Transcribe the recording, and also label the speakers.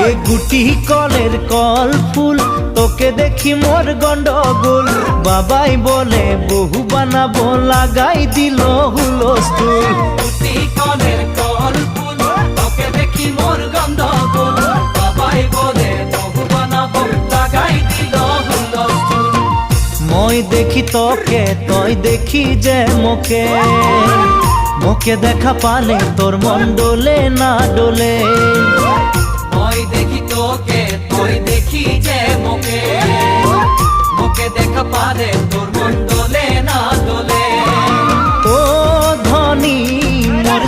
Speaker 1: এ গুটি কলের কল ফুল তোকে দেখি মোর গন্ডগোল বাবাই বলে বহু বানাবো লাগাই দিল হুলস্থুল
Speaker 2: গুটি কলের কল ফুল তোকে দেখি মোর গন্ডগোল বাবাই বলে বহু বানাবো লাগাই দিল হুলস্থুল
Speaker 1: মই দেখি তোকে তই দেখি যে মোকে মোকে দেখা পালে তোর মন ডোলে না ডোলে
Speaker 2: মই দেখি তোকে তুই দেখি যে মোকে মোকে দেখা পারে তোর মন দোলে না দোলে
Speaker 1: ও ধনী মোর